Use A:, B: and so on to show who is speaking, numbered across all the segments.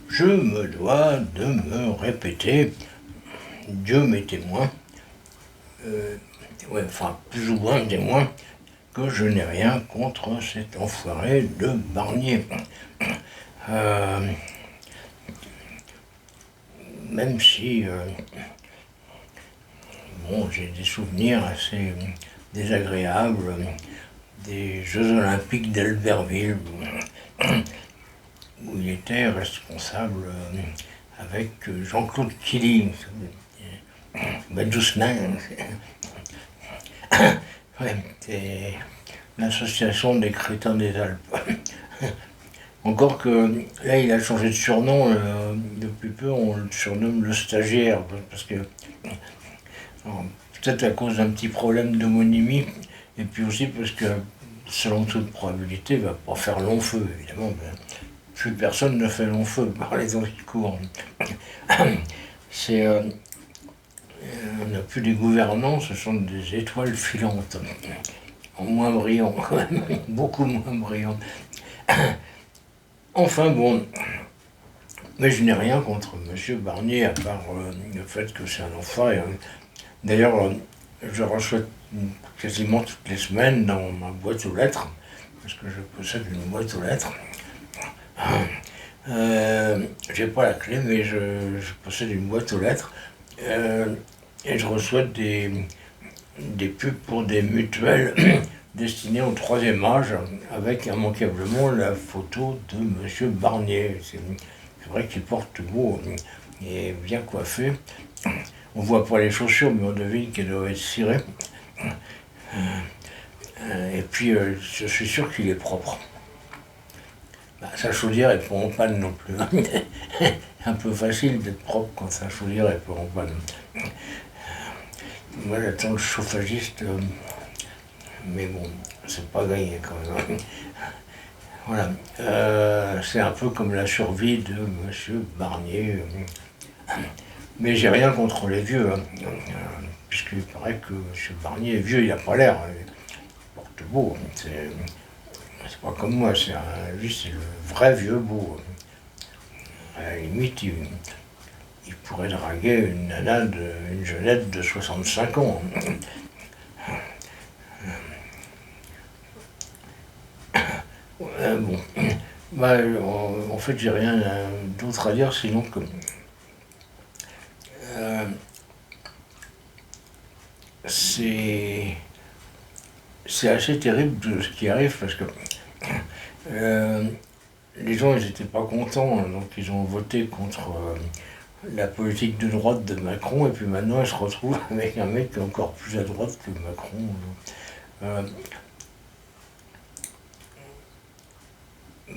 A: je me dois de me répéter, Dieu m'est témoin, ouais, enfin plus ou moins témoin, que je n'ai rien contre cet enfoiré de Barnier. Même si bon, j'ai des souvenirs assez désagréables des Jeux Olympiques d'Albertville, où il était responsable avec Jean-Claude Killy, doucement. Ouais, c'est l'association des crétins des Alpes. Encore que là, il a changé de surnom, depuis peu, on le surnomme le stagiaire, parce que peut-être à cause d'un petit problème d'homonymie, et puis aussi parce que, selon toute probabilité, il ne va pas faire long feu, évidemment. Plus personne ne fait long feu par les temps qui courent. C'est, on n'a plus des gouvernants, ce sont des étoiles filantes. En moins brillants, quand même, beaucoup moins brillants. Enfin bon, mais je n'ai rien contre M. Barnier, à part le fait que c'est un enfoiré. D'ailleurs, je reçois quasiment toutes les semaines dans ma boîte aux lettres, parce que je possède une boîte aux lettres. J'ai pas la clé, mais je possède une boîte aux lettres. Et je reçois des pubs pour des mutuelles destinées au troisième âge, avec immanquablement la photo de M. Barnier. C'est vrai qu'il porte beau et bien coiffé. On voit pas les chaussures, mais on devine qu'elles doivent être cirées. Et puis, je suis sûr qu'il est propre. Sa chaudière est pas en panne non plus. Un peu facile d'être propre quand sa chaudière est pas en panne. Moi, j'attends le chauffagiste, mais bon, c'est pas gagné quand même. Voilà. C'est un peu comme la survie de M. Barnier. Mais j'ai rien contre les vieux, puisqu'il paraît que M. Barnier est vieux, il n'a pas l'air. Il porte beau. C'est pas comme moi, lui c'est le vrai vieux beau. À la limite, il pourrait draguer une nana, une jeunette de 65 ans. Bon, en fait, j'ai rien d'autre à dire, sinon que c'est assez terrible de ce qui arrive, parce que les gens, ils n'étaient pas contents, donc ils ont voté contre la politique de droite de Macron, et puis maintenant, ils se retrouvent avec un mec encore plus à droite que Macron.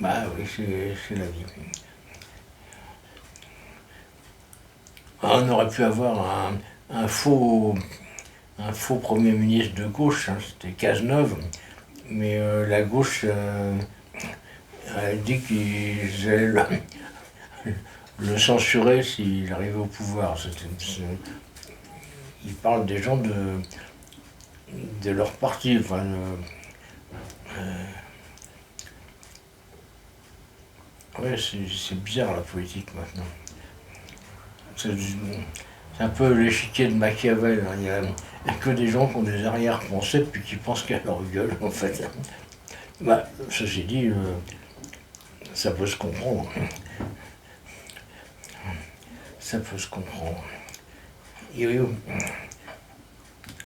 A: Bah oui, c'est la vie. On aurait pu avoir un faux Premier ministre de gauche, c'était Cazeneuve, mais la gauche a dit qu'ils allaient le censurer s'il arrivait au pouvoir. Il parle des gens de leur parti. Enfin, ouais, c'est bizarre la politique maintenant. C'est un peu l'échiquier de Machiavel. Il n'y a que des gens qui ont des arrière-pensées puis qui pensent qu'à leur gueule, en fait. Ceci dit, ça peut se comprendre. Ça peut se comprendre. Yo yo.